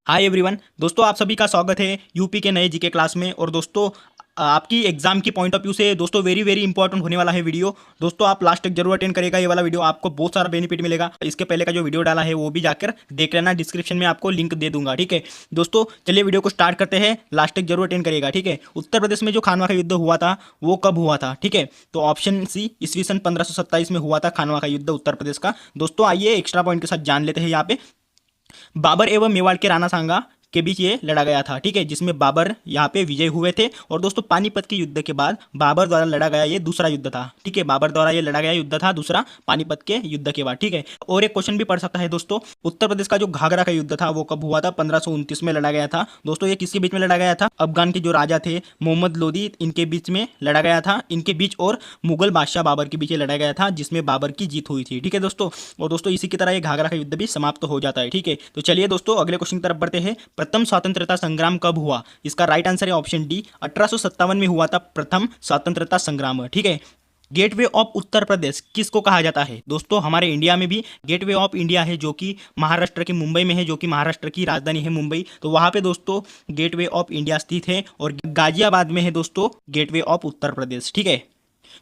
Hi everyone दोस्तों, आप सभी का स्वागत है यूपी के नए जीके क्लास में। और दोस्तों, आपकी एग्जाम की पॉइंट ऑफ व्यू से दोस्तों वेरी वेरी इंपॉर्टेंट होने वाला है वीडियो। दोस्तों, आप लास्ट तक जरूर अटेंड करेगा, ये वाला वीडियो आपको बहुत सारा बेनिफिट मिलेगा। इसके पहले का जो वीडियो डाला है वो भी जाकर देख लेना, डिस्क्रिप्शन में आपको लिंक दे दूंगा। ठीक है दोस्तों, चलिए वीडियो को स्टार्ट करते हैं। लास्ट तक जरूर अटेंड करेगा। ठीक है, उत्तर प्रदेश में जो खानवा का युद्ध हुआ था वो कब हुआ था? ठीक है, तो ऑप्शन सी ईस्वी सन 1527 में हुआ था खानवा का युद्ध उत्तर प्रदेश का। दोस्तों आइए एक्स्ट्रा पॉइंट के साथ जान लेते हैं। यहाँ पे बाबर एवं मेवाड़ के राणा सांगा के बीच ये लड़ा गया था। ठीक है, जिसमें बाबर यहाँ पे विजय हुए थे। और दोस्तों, पानीपत के युद्ध के बाद बाबर द्वारा लड़ा गया ये दूसरा युद्ध था। ठीक है, बाबर द्वारा ये लड़ा गया युद्ध था दूसरा, पानीपत के युद्ध के बाद। ठीक है, और एक क्वेश्चन भी पढ़ सकता है दोस्तों, उत्तर प्रदेश का जो घाघरा का युद्ध था वो कब हुआ था? 1529 में लड़ा गया था। दोस्तों, ये किसके बीच में लड़ा गया था? अफगान के जो राजा थे मोहम्मद लोदी, इनके बीच में लड़ा गया था। इनके बीच और मुगल बादशाह बाबर के बीच लड़ा गया था, जिसमें बाबर की जीत हुई थी। ठीक है दोस्तों, और दोस्तों इसी की तरह ये घाघरा का युद्ध भी समाप्त हो जाता है। ठीक है, तो चलिए दोस्तों अगले क्वेश्चन की तरफ बढ़ते हैं। प्रथम स्वतंत्रता संग्राम कब हुआ? इसका राइट आंसर है ऑप्शन डी, 1857 में हुआ था प्रथम स्वतंत्रता संग्राम। ठीक है, गेटवे ऑफ उत्तर प्रदेश किसको कहा जाता है? दोस्तों, हमारे इंडिया में भी गेटवे ऑफ इंडिया है, जो कि महाराष्ट्र के मुंबई में है, जो कि महाराष्ट्र की राजधानी है मुंबई। तो वहां पे दोस्तों गेटवे ऑफ इंडिया स्थित है। और गाजियाबाद में है दोस्तों गेटवे ऑफ उत्तर प्रदेश। ठीक है,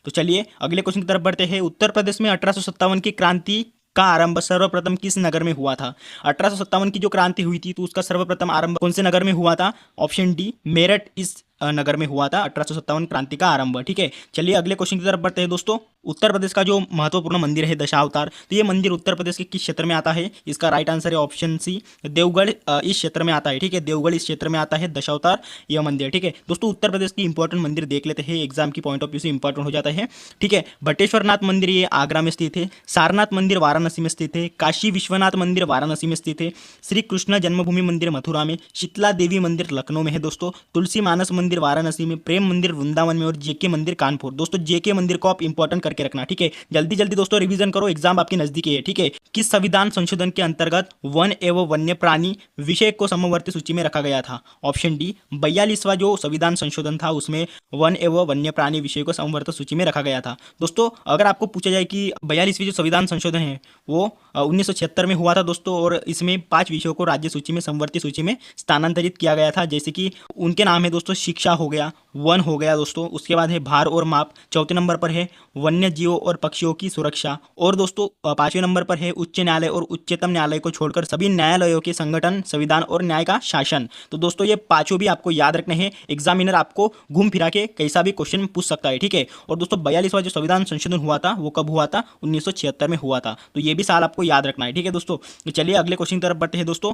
तो चलिए अगले क्वेश्चन की तरफ बढ़ते हैं। उत्तर प्रदेश में 1857 की क्रांति का आरंभ सर्वप्रथम किस नगर में हुआ था? 1857 की जो क्रांति हुई थी तो उसका सर्वप्रथम आरंभ कौन से नगर में हुआ था? ऑप्शन डी, मेरठ इस नगर में हुआ था 1857 क्रांति का आरंभ। ठीक है, चलिए अगले क्वेश्चन की तरफ बढ़ते हैं दोस्तों। उत्तर प्रदेश का जो महत्वपूर्ण मंदिर है दशावतार, तो ये मंदिर उत्तर प्रदेश के किस क्षेत्र में आता है? इसका राइट आंसर है ऑप्शन सी, देवगढ़ इस क्षेत्र में आता है। ठीक है, देवगढ़ इस क्षेत्र में आता है दशावतार यह मंदिर। ठीक है दोस्तों, उत्तर प्रदेश की इंपॉर्टेंट मंदिर देख लेते हैं, एग्जाम की पॉइंट ऑफ व्यू से इंपॉर्टेंट हो जाता है। ठीक है, बटेश्वर नाथ मंदिर ये आगरा में स्थित है, सारनाथ मंदिर वाराणसी में स्थित है, काशी विश्वनाथ मंदिर वाराणसी में स्थित है, श्री कृष्ण जन्मभूमि मंदिर मथुरा में, शीतला देवी मंदिर लखनऊ में है दोस्तों, तुलसी मानस मंदिर वाराणसी में, प्रेम मंदिर वृंदावन में, और जेके मंदिर कानपुर। दोस्तों जेके मंदिर को आप इंपॉर्टेंट करके रखना। ठीक है, जल्दी जल्दी दोस्तों रिवीजन करो, एग्जाम आपके नजदीक है। ठीक है, किस संविधान संशोधन के अंतर्गत वन एवं वन्य प्राणी विषय को समवर्ती सूची में रखा गया था? ऑप्शन डी, 42वां जो संविधान संशोधन था उसमें वन एवं वन्य प्राणी विषय को समवर्ती सूची में रखा गया था। दोस्तों, अगर आपको पूछा जाए कि 42वीं जो संविधान संशोधन है वो 1976 में हुआ था दोस्तों, और इसमें 5 विषयों को राज्य सूची में समवर्ती सूची में स्थानांतरित किया गया था। जैसे कि उनके नाम है दोस्तों, शिक्षा हो गया, वन हो गया दोस्तों, उसके बाद है भार और माप, चौथे नंबर पर है वन्य जीवों और पक्षियों की सुरक्षा, और दोस्तों 5वें नंबर पर है उच्च न्यायालय और उच्चतम न्यायालय को छोड़कर सभी न्यायालयों के संगठन, संविधान और न्याय का शासन। तो दोस्तों ये पांचों भी आपको याद रखने हैं, एग्जामिनर आपको घूम फिरा के कैसा भी क्वेश्चन पूछ सकता है। ठीक है, और दोस्तों 42वां जो संविधान संशोधन हुआ था वो कब हुआ था? 1976 में हुआ था। तो ये भी साल आपको याद रखना है। ठीक है दोस्तों, तो चलिए अगले क्वेश्चन की तरफ बढ़ते हैं दोस्तों।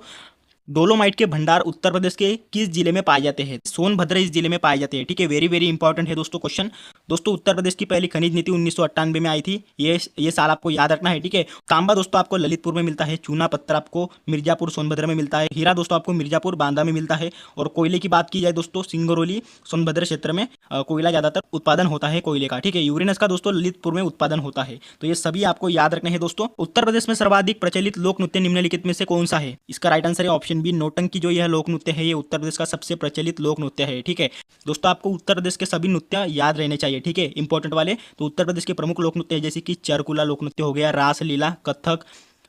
डोलोमाइट के भंडार उत्तर प्रदेश के किस जिले में पाए जाते हैं? सोनभद्र इस जिले में पाए जाते हैं। ठीक है, वेरी वेरी इंपॉर्टेंट है दोस्तों क्वेश्चन। दोस्तों, उत्तर प्रदेश की पहली खनिज नीति 1998 में आई थी, ये साल आपको याद रखना है। ठीक है, तांबा दोस्तों आपको ललितपुर में मिलता है, चूना पत्थर आपको मिर्जापुर सोनभद्र में मिलता है, हीरा दोस्तों आपको मिर्जापुर बांदा में मिलता है, और कोयले की बात की जाए दोस्तों, सिंगरौली सोनभद्र क्षेत्र में कोयला ज्यादातर उत्पादन होता है कोयले का। ठीक है, यूरेनस का दोस्तों ललितपुर में उत्पादन होता है। तो ये सभी आपको याद रखने हैं दोस्तों। उत्तर प्रदेश में सर्वाधिक प्रचलित लोक नृत्य निम्नलिखित में से कौन सा है? इसका राइट आंसर है ऑप्शन बी, नौटंकी जो यह लोक नृत्य है ये उत्तर प्रदेश का सबसे प्रचलित लोक नृत्य है। ठीक है दोस्तों, आपको उत्तर प्रदेश के सभी नृत्य याद रहने चाहिए। ठीक है, इंपॉर्टेंट वाले। तो उत्तर प्रदेश के प्रमुख लोक नृत्य जैसे कि चरकुला लोक नृत्य हो गया, रासलीला, कथक,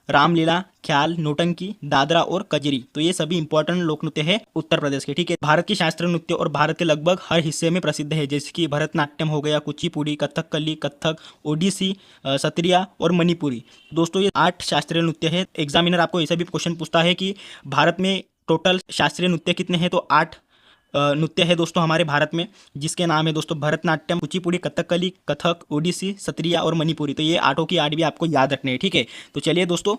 रामलीला, ख्याल, नौटंकी, दादरा और कजरी। तो ये सभी इंपॉर्टेंट लोक नृत्य है उत्तर प्रदेश के। ठीक है, भारत की शास्त्रीय नृत्य और भारत के लगभग हर हिस्से में प्रसिद्ध है, जैसे कि भरतनाट्यम हो गया, कुचिपुड़ी, कथकली, कथक, ओडिसी, सत्रिया और मणिपुरी। दोस्तों ये 8 शास्त्रीय नृत्य है। एग्जामिनर आपको ऐसा भी क्वेश्चन पूछता है कि भारत में टोटल शास्त्रीय नृत्य कितने हैं, तो 8 नृत्य है दोस्तों हमारे भारत में, जिसके नाम है दोस्तों भरतनाट्यम, कुचिपुड़ी, कथकली, कथक, ओडिसी, सत्रिया और मणिपुरी। तो ये 8 की 8 भी आपको याद रखने हैं। ठीक है, तो चलिए दोस्तों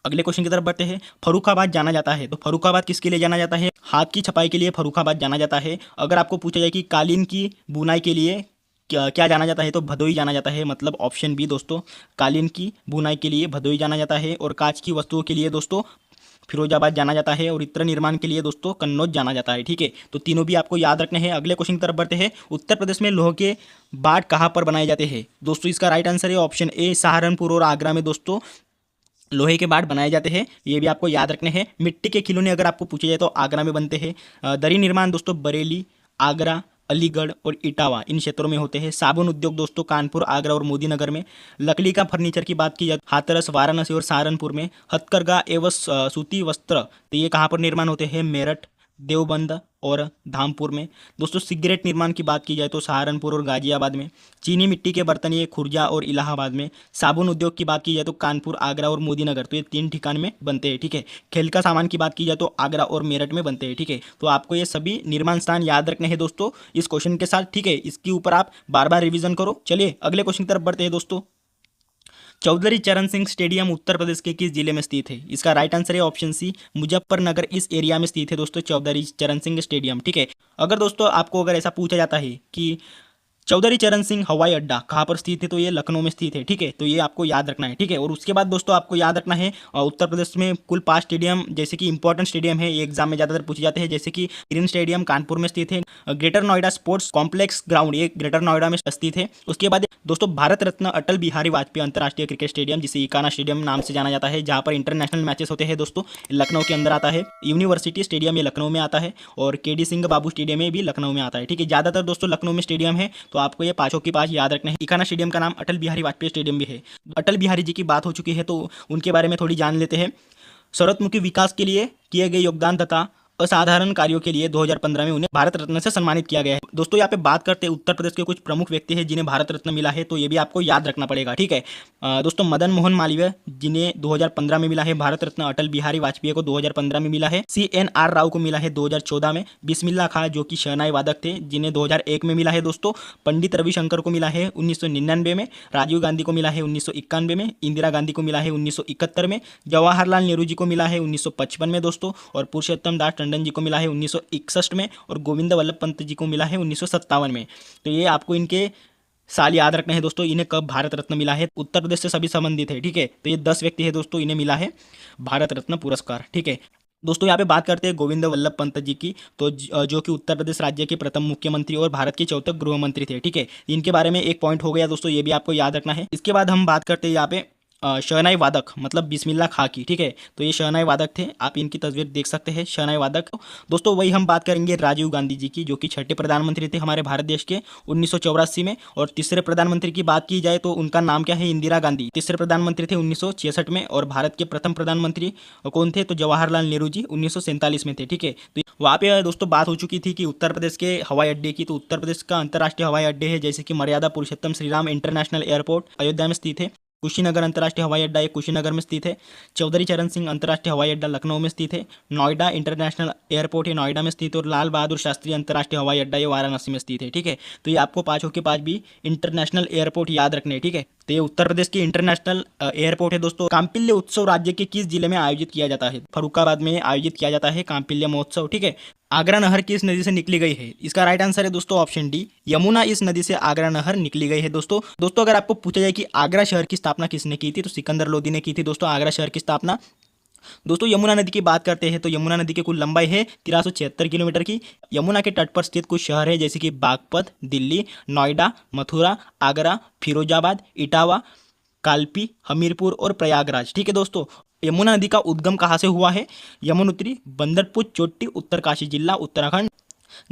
अगले क्वेश्चन की तरफ बढ़ते हैं। फर्रुखाबाद जाना जाता है, तो फर्रुखाबाद किसके लिए जाना जाता है? हाथ की छपाई के लिए फर्रुखाबाद जाना जाता है। अगर आपको पूछा जाए कि कालीन की बुनाई के लिए क्या क्या जाना जाता है, तो भदोई जाना जाता है। मतलब ऑप्शन बी दोस्तों, कालीन की बुनाई के लिए भदोई जाना जाता है, और कांच की वस्तुओं के लिए दोस्तों फिरोजाबाद जाना जाता है, और इत्र निर्माण के लिए दोस्तों कन्नौज जाना जाता है। ठीक है, तो तीनों भी आपको याद रखने हैं। अगले क्वेश्चन की तरफ बढ़ते हैं। उत्तर प्रदेश में लोह के बाट कहाँ पर बनाए जाते हैं? दोस्तों इसका राइट आंसर है ऑप्शन ए, सहारनपुर और आगरा में दोस्तों लोहे के बाट बनाए जाते हैं। ये भी आपको याद रखने हैं। मिट्टी के खिलौने अगर आपको पूछे जाए तो आगरा में बनते हैं। दरी निर्माण दोस्तों बरेली, आगरा, अलीगढ़ और इटावा इन क्षेत्रों में होते हैं। साबुन उद्योग दोस्तों कानपुर, आगरा और मोदी नगर में। लकड़ी का फर्नीचर की बात की जाए हाथरस, वाराणसी और सहारनपुर में। हथकरघा एवं सूती वस्त्र तो ये कहाँ पर निर्माण होते हैं? मेरठ, देवबंद और धामपुर में। दोस्तों सिगरेट निर्माण की बात की जाए तो सहारनपुर और गाजियाबाद में। चीनी मिट्टी के बर्तन ये खुर्जा और इलाहाबाद में। साबुन उद्योग की बात की जाए तो कानपुर, आगरा और मोदी नगर, तो ये 3 ठिकान में बनते हैं, ठीक है। खेल का सामान की बात की जाए तो आगरा और मेरठ में बनते हैं, ठीक है। तो आपको ये सभी निर्माण स्थान याद रखने हैं दोस्तों इस क्वेश्चन के साथ, ठीक है। इसके ऊपर आप बार बार रिविजन करो। चलिए अगले क्वेश्चन की तरफ बढ़ते हैं दोस्तों। चौधरी चरण सिंह स्टेडियम उत्तर प्रदेश के किस जिले में स्थित है? इसका राइट आंसर है ऑप्शन सी, मुजफ्फरनगर इस एरिया में स्थित है दोस्तों चौधरी चरण सिंह स्टेडियम, ठीक है। अगर दोस्तों आपको अगर ऐसा पूछा जाता है कि चौधरी चरण सिंह हवाई अड्डा कहाँ पर स्थित है, तो ये लखनऊ में स्थित है, ठीक है। तो ये आपको याद रखना है, ठीक है। और उसके बाद दोस्तों आपको याद रखना है उत्तर प्रदेश में कुल 5 स्टेडियम जैसे कि इंपॉर्टेंट स्टेडियम है, ये एग्जाम में ज़्यादातर पूछे जाते हैं, जैसे कि ग्रीन स्टेडियम कानपुर में स्थित है। Greater Noida sports complex ground ये ग्रेटर नोएडा में स्थित है। उसके बाद दोस्तों भारत रत्न अटल बिहारी वाजपेयी अंतर्राष्ट्रीय क्रिकेट स्टेडियम जिसे इकाना स्टेडियम नाम से जाना जाता है, जहाँ पर इंटरनेशनल मैचेस होते हैं दोस्तों, लखनऊ के अंदर आता है। यूनिवर्सिटी स्टेडियम ये लखनऊ में आता है और केडी सिंह बाबू स्टेडियम ये भी लखनऊ में आता है, ठीक है। ज़्यादातर दोस्तों लखनऊ में स्टेडियम है, तो आपको ये पाँचों की पास याद रखना है। इकाना स्टेडियम का नाम अटल बिहारी वाजपेयी स्टेडियम भी है। अटल बिहारी जी की बात हो चुकी है तो उनके बारे में थोड़ी जान लेते हैं। सर्वतोमुखी विकास के लिए किए गए योगदान तथा असाधारण कार्यों के लिए 2015 में उन्हें भारत रत्न से सम्मानित किया गया है। दोस्तों यहाँ पे बात करते हैं उत्तर प्रदेश के कुछ प्रमुख व्यक्ति हैं जिन्हें भारत रत्न मिला है, तो ये भी आपको याद रखना पड़ेगा, ठीक है। दोस्तों मदन मोहन मालवीय जिन्हें 2015 में मिला है भारत रत्न। अटल बिहारी वाजपेयी को 2015 में मिला है। CNR राव को मिला है 2014 में। बिस्मिल्लाह खां जो कि शहनाई वादक थे जिन्हें 2001 में मिला है दोस्तों। पंडित रविशंकर को मिला है 1999 में। राजीव गांधी को मिला है 1991 में। इंदिरा गांधी को मिला है 1971 में। जवाहरलाल नेहरू जी को मिला है 1955 में दोस्तों। और पुरुषोत्तम दास टंडन जी को मिला है 1961 में। और गोविंद वल्लभ पंत जी को मिला है 1957 में। तो ये आपको इनके साल याद रखने हैं दोस्तों, इन्हें कब भारत रत्न मिला है। उत्तर प्रदेश से सभी संबंधित है, ठीक है। तो ये 10 व्यक्ति है दोस्तों, इन्हें मिला है भारत रत्न पुरस्कार, ठीक है। दोस्तों यहाँ पे बात करते हैं गोविंद वल्लभ पंत जी की, तो जो कि उत्तर प्रदेश राज्य के प्रथम मुख्यमंत्री और भारत के चौथे गृह मंत्री थे, ठीक है। इनके बारे में एक पॉइंट हो गया दोस्तों, ये भी आपको याद रखना है। इसके बाद हम बात करते हैं यहाँ पे शहनाई वादक मतलब बिस्मिल्लाह खां की, ठीक है। तो ये शहनाई वादक थे, आप इनकी तस्वीर देख सकते हैं, शहनाई वादक। दोस्तों वही हम बात करेंगे राजीव गांधी जी की, जो कि छठे प्रधानमंत्री थे हमारे भारत देश के 1984 में। और तीसरे प्रधानमंत्री की बात की जाए तो उनका नाम क्या है? इंदिरा गांधी। तीसरे प्रधानमंत्री थे 1966 में। और भारत के प्रथम प्रधानमंत्री कौन थे? तो जवाहरलाल नेहरू जी 1947 में थे, ठीक है। तो वहाँ पे दोस्तों बात हो चुकी थी कि उत्तर प्रदेश के हवाई अड्डे की, तो उत्तर प्रदेश का अंतर्राष्ट्रीय हवाई अड्डे है जैसे कि मर्यादा पुरुषोत्तम श्रीराम इंटरनेशनल एयरपोर्ट अयोध्या में स्थित है। कुशीनगर अंतर्राष्ट्रीय हवाई अड्डा ये कुशीनगर में स्थित है। चौधरी चरण सिंह अंतर्राष्ट्रीय हवाई अड्डा लखनऊ में स्थित है। नोएडा इंटरनेशनल एयरपोर्ट ये नोएडा में स्थित है। और लाल बहादुर शास्त्री अंतर्राष्ट्रीय हवाई अड्डा ये वाराणसी में स्थित है, ठीक है। तो ये आपको पाँचों के पाँच भी इंटरनेशनल एयरपोर्ट याद रखने हैं, ठीक है। तो ये उत्तर प्रदेश की इंटरनेशनल एयरपोर्ट है दोस्तों। कांपिल्य उत्सव राज्य के किस जिले में आयोजित किया जाता है? फर्रुखाबाद में आयोजित किया जाता है कांपिल्य महोत्सव, ठीक है। आगरा नहर किस नदी से निकली गई है? इसका राइट आंसर है दोस्तों ऑप्शन डी, यमुना इस नदी से आगरा नहर निकली गई है दोस्तों। अगर आपको पूछा जाए कि आगरा शहर की स्थापना किसने की थी, तो सिकंदर लोदी ने की थी दोस्तों आगरा शहर की स्थापना। दोस्तों यमुना नदी की बात करते हैं तो यमुना नदी की कुल लंबाई है 1376 किलोमीटर की। यमुना के तट पर स्थित कुछ शहर है जैसे कि बागपत, दिल्ली, नोएडा, मथुरा, आगरा, फिरोजाबाद, इटावा, कालपी, हमीरपुर और प्रयागराज, ठीक है दोस्तों। यमुना नदी का उद्गम कहाँ से हुआ है? यमुनोत्री, बंदरपुर चोट्टी, उत्तरकाशी जिला, उत्तराखंड।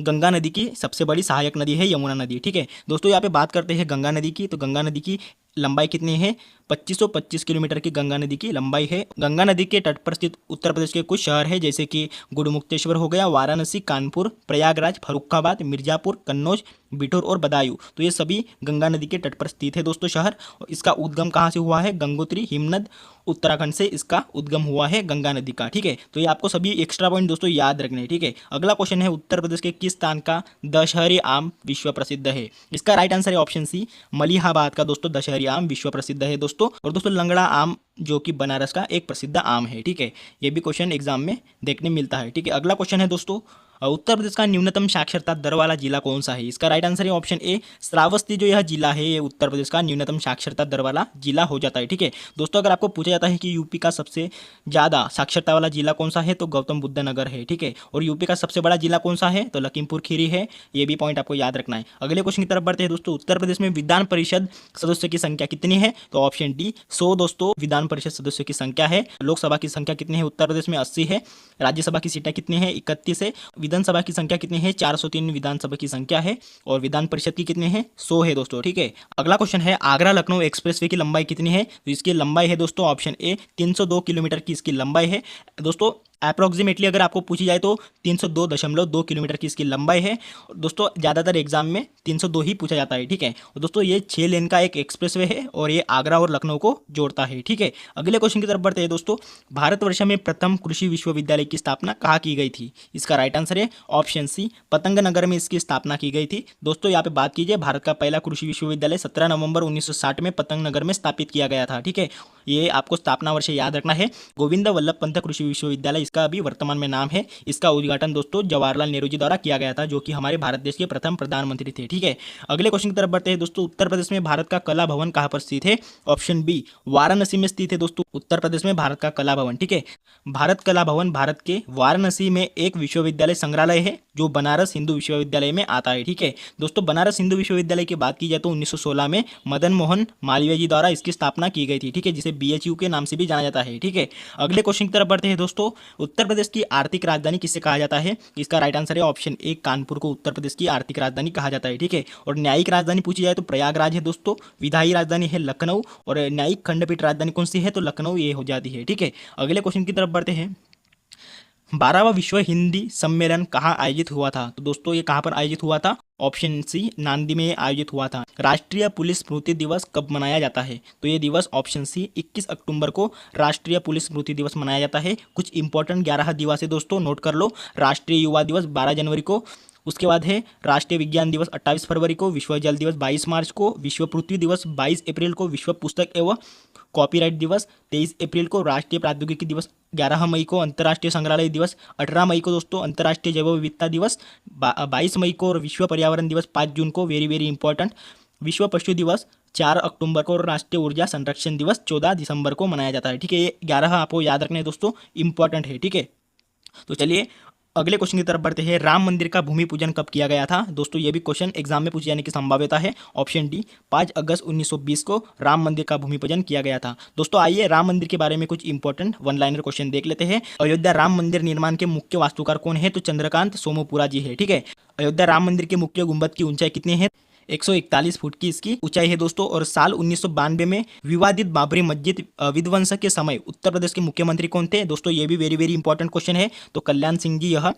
गंगा नदी की सबसे बड़ी सहायक नदी है यमुना नदी, ठीक है दोस्तों। यहाँ पे बात करते हैं गंगा नदी की, तो गंगा नदी की लंबाई कितनी है? 2525 किलोमीटर की गंगा नदी की लंबाई है। गंगा नदी के तट पर स्थित उत्तर प्रदेश के कुछ शहर है जैसे कि गुड़मुक्तेश्वर हो गया, वाराणसी, कानपुर, प्रयागराज, फर्रुखाबाद, मिर्जापुर, कन्नौज, बिठूर और बदायूं। तो ये सभी गंगा नदी के तट पर स्थित है दोस्तों शहर। इसका उद्गम कहाँ से हुआ है? गंगोत्री हिमनद उत्तराखंड से इसका उद्गम हुआ है गंगा नदी का, ठीक है। तो ये आपको सभी एक्स्ट्रा पॉइंट दोस्तों याद रखने हैं, ठीक है। अगला क्वेश्चन है उत्तर प्रदेश के किस स्थान का दशहरी आम विश्व प्रसिद्ध है? इसका राइट आंसर है ऑप्शन सी, मलिहाबाद का दोस्तों दशहरी आम विश्व प्रसिद्ध है दोस्तों। और दोस्तों लंगड़ा आम जो कि बनारस का एक प्रसिद्ध आम है, ठीक है। ये भी क्वेश्चन एग्जाम में देखने मिलता है, ठीक है। अगला क्वेश्चन है दोस्तों उत्तर प्रदेश का न्यूनतम साक्षरता दर वाला जिला कौन सा है? इसका राइट आंसर है ऑप्शन ए, श्रावस्ती जो यह जिला है ये उत्तर प्रदेश का न्यूनतम साक्षरता दर वाला जिला हो जाता है, ठीक है दोस्तों। अगर आपको पूछा जाता है कि यूपी का सबसे ज़्यादा साक्षरता वाला जिला कौन सा है, तो गौतम बुद्ध नगर है, ठीक है। और यूपी का सबसे बड़ा जिला कौन सा है, तो लखीमपुर खीरी है। ये भी पॉइंट आपको याद रखना है। अगले क्वेश्चन की तरफ बढ़ते हैं दोस्तों। उत्तर प्रदेश में विधान परिषद सदस्यों की संख्या कितनी है? तो ऑप्शन डी 100 दोस्तों विधान परिषद सदस्यों की संख्या है। लोकसभा की संख्या कितनी है उत्तर प्रदेश में? 80 है। राज्यसभा की सीटें कितनी है? 31 है। विधानसभा की संख्या कितनी है? 403 विधानसभा की संख्या है और विधान परिषद की कितनी है? 100 है दोस्तों, ठीक है। अगला क्वेश्चन है, आगरा लखनऊ एक्सप्रेसवे की लंबाई कितनी है? तो इसकी लंबाई है दोस्तों ऑप्शन ए 302 किलोमीटर की इसकी लंबाई है दोस्तों। अप्रॉक्सीमेटली अगर आपको पूछी जाए तो 302.2 किलोमीटर की इसकी लंबाई है दोस्तों। ज़्यादातर एग्जाम में 302 ही पूछा जाता है, ठीक है। और दोस्तों ये 6 लेन का एक एक्सप्रेसवे है और ये आगरा और लखनऊ को जोड़ता है, ठीक है। अगले क्वेश्चन की तरफ बढ़ते हैं दोस्तों। भारतवर्ष में प्रथम कृषि विश्वविद्यालय की स्थापना कहाँ की गई थी? इसका राइट आंसर है ऑप्शन सी पतंग नगर में इसकी स्थापना की गई थी दोस्तों। यहाँ पे बात कीजिए, भारत का पहला कृषि विश्वविद्यालय 17 नवंबर 1960 में पतंग नगर में स्थापित किया गया था, ठीक है। ये आपको स्थापना वर्ष याद रखना है। गोविंद वल्लभ पंत कृषि विश्वविद्यालय इसका अभी वर्तमान में नाम है। इसका उद्घाटन दोस्तों जवाहरलाल नेहरू जी द्वारा किया गया था, जो कि हमारे भारत देश के प्रथम प्रधानमंत्री थे, ठीक है। अगले क्वेश्चन की तरफ बढ़ते हैं दोस्तों। उत्तर प्रदेश में भारत का कला भवन कहाँ पर स्थित है? ऑप्शन बी वाराणसी में स्थित है दोस्तों। उत्तर प्रदेश में भारत का कला भवन, ठीक है। भारत कला भवन भारत के वाराणसी में एक विश्वविद्यालय संग्रहालय है जो बनारस हिंदू विश्वविद्यालय में आता है, ठीक है दोस्तों। बनारस हिंदू विश्वविद्यालय की बात की जाए तो 1916 में मदन मोहन मालवीय जी द्वारा इसकी स्थापना की गई थी, ठीक है, जिसे BHU के नाम से भी जाना जाता है, ठीक है। अगले क्वेश्चन की तरफ बढ़ते हैं दोस्तों। उत्तर प्रदेश की आर्थिक राजधानी किसे कहा जाता है? इसका राइट आंसर है ऑप्शन ए कानपुर को उत्तर प्रदेश की आर्थिक राजधानी कहा जाता है, ठीक है। और न्यायिक राजधानी पूछी जाए तो प्रयागराज है दोस्तों। विधायी राजधानी है लखनऊ और न्यायिक खंडपीठ राजधानी कौन सी है? तो लखनऊ ये हो जाती है, ठीक है। अगले क्वेश्चन की तरफ बढ़ते हैं। 12वां विश्व हिंदी सम्मेलन कहाँ आयोजित हुआ था? तो दोस्तों ये कहाँ पर आयोजित हुआ था? ऑप्शन सी नांदी में आयोजित हुआ था। राष्ट्रीय पुलिस स्मृति दिवस कब मनाया जाता है? तो ये दिवस ऑप्शन सी 21 अक्टूबर को राष्ट्रीय पुलिस स्मृति दिवस मनाया जाता है। कुछ इंपॉर्टेंट 11 दिवस है दोस्तों, नोट कर लो। राष्ट्रीय युवा दिवस 12 जनवरी को, उसके बाद है राष्ट्रीय विज्ञान दिवस 28 फरवरी को, विश्व जल दिवस 22 मार्च को, विश्व पृथ्वी दिवस 22 अप्रैल को, विश्व पुस्तक एवं कॉपीराइट दिवस 23 अप्रैल को, राष्ट्रीय प्रौद्योगिकी दिवस 11 मई को, अंतर्राष्ट्रीय संग्रहालय दिवस 18 मई को दोस्तों, अंतर्राष्ट्रीय जैव विविधता दिवस 22 मई को और विश्व पर्यावरण दिवस 5 जून को, वेरी वेरी इंपॉर्टेंट। विश्व पशु दिवस 4 अक्टूबर को और राष्ट्रीय ऊर्जा संरक्षण दिवस 14 दिसंबर को मनाया जाता है, ठीक है। ये 11 आपको याद रखने हैं दोस्तों, इंपॉर्टेंट है, ठीक है। तो चलिए अगले क्वेश्चन की तरफ बढ़ते हैं। राम मंदिर का भूमि पूजन कब किया गया था? दोस्तों ये भी क्वेश्चन एग्जाम में पूछे जाने की संभाव्यता है। ऑप्शन डी 5 अगस्त 1920 को राम मंदिर का भूमि पूजन किया गया था दोस्तों। आइए राम मंदिर के बारे में कुछ इंपॉर्टेंट वन लाइनर क्वेश्चन देख लेते हैं। अयोध्या राम मंदिर निर्माण के मुख्य वास्तुकार कौन है? तो चंद्रकांत सोमपुरा जी है, ठीक है। अयोध्या राम मंदिर के मुख्य गुंबद की ऊंचाई कितनी है? 141 फुट की इसकी ऊंचाई है दोस्तों। और साल 1992 में विवादित बाबरी मस्जिद विध्वंस के समय उत्तर प्रदेश के मुख्यमंत्री कौन थे? दोस्तों ये भी वेरी वेरी इंपॉर्टेंट क्वेश्चन है। तो कल्याण सिंह जी यह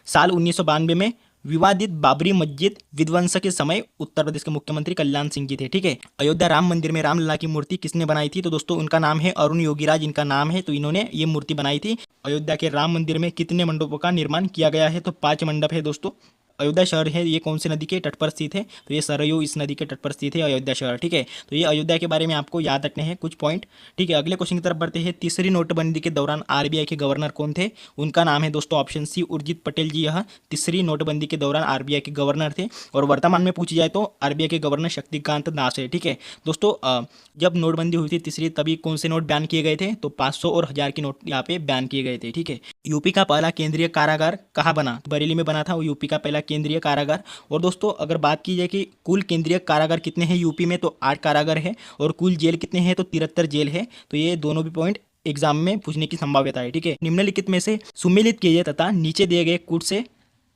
साल 1992 में विवादित बाबरी मस्जिद विध्वंस के समय उत्तर प्रदेश के मुख्यमंत्री कल्याण सिंह जी थे, ठीक है। अयोध्या राम मंदिर में रामलला की मूर्ति किसने बनाई थी? तो दोस्तों उनका नाम है अरुण योगीराज, इनका नाम है, तो इन्होंने ये मूर्ति बनाई थी। अयोध्या के राम मंदिर में कितने मंडपों का निर्माण किया गया है? तो 5 मंडप है दोस्तों। अयोध्या शहर है ये कौन सी नदी के तट पर स्थित है? तो ये सरयू इस नदी के तट पर स्थित है अयोध्या शहर, ठीक है। तो ये अयोध्या के बारे में आपको याद रखने हैं कुछ पॉइंट, ठीक है। अगले क्वेश्चन की तरफ बढ़ते हैं। तीसरी नोटबंदी के दौरान RBI के गवर्नर कौन थे? उनका नाम है दोस्तों ऑप्शन सी उर्जित पटेल जी। यह तीसरी नोटबंदी के दौरान RBI के गवर्नर थे और वर्तमान में पूछी जाए तो RBI के गवर्नर शक्तिकांत दास है, ठीक है दोस्तों। जब नोटबंदी हुई थी तीसरी, तभी कौन से नोट बैन किए गए थे? तो 500 और 1000 की नोट यहाँ पे बैन किए गए थे, ठीक है। यूपी का पहला केंद्रीय कारागार कहाँ बना? बरेली में बना था वो यूपी का पहला केंद्रीय कारागार। और दोस्तों अगर बात की जाए कि कुल केंद्रीय कारागार कितने हैं यूपी में, तो 8 कारागार है। और कुल जेल कितने हैं? तो 73 जेल है। तो ये दोनों भी पॉइंट एग्जाम में पूछने की संभाव्यता है, ठीक है। निम्नलिखित में से सुमेलित कीजिए तथा नीचे दिए गए कूट से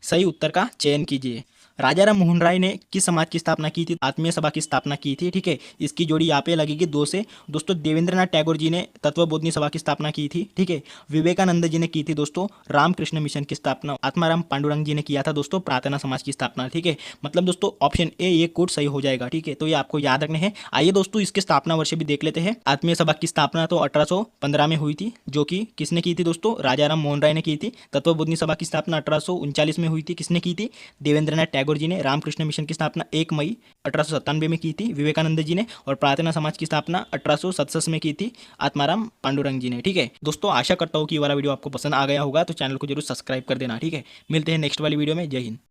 सही उत्तर का चयन कीजिए। राजाराम मोहन राय ने किस समाज की स्थापना की थी? आत्मीय सभा की स्थापना की थी, ठीक है। इसकी जोड़ी यहाँ पे लगेगी 2 से। दोस्तों देवेंद्रनाथ टैगोर जी ने तत्वबोधनी सभा की स्थापना की थी, ठीक है। विवेकानंद जी ने की थी दोस्तों रामकृष्ण मिशन की स्थापना। आत्माराम पांडुरंग जी ने किया था दोस्तों प्रार्थना समाज की स्थापना, ठीक है। मतलब दोस्तों ऑप्शन ए ये कोड सही हो जाएगा, ठीक है। तो ये आपको याद रखने हैं। आइए दोस्तों इसके स्थापना वर्ष भी देख लेते हैं। आत्मीय सभा की स्थापना तो 1815 में हुई थी, जो कि किसने की थी दोस्तों? राजाराम मोहन राय ने की थी। तत्वबोधनी सभा की स्थापना 1839 में हुई थी, किसने की थी? देवेंद्रनाथ टैगोर जी ने। रामकृष्ण मिशन की स्थापना 1 मई 1897 में की थी विवेकानंद जी ने। और प्रार्थना समाज की स्थापना 1867 में की थी आत्माराम पांडुरंग जी ने, ठीक है। दोस्तों आशा करता हूँ कि ये वाला वीडियो आपको पसंद आ गया होगा, तो चैनल को जरूर सब्सक्राइब कर देना, ठीक है। मिलते हैं नेक्स्ट वाली वीडियो में। जय हिंद।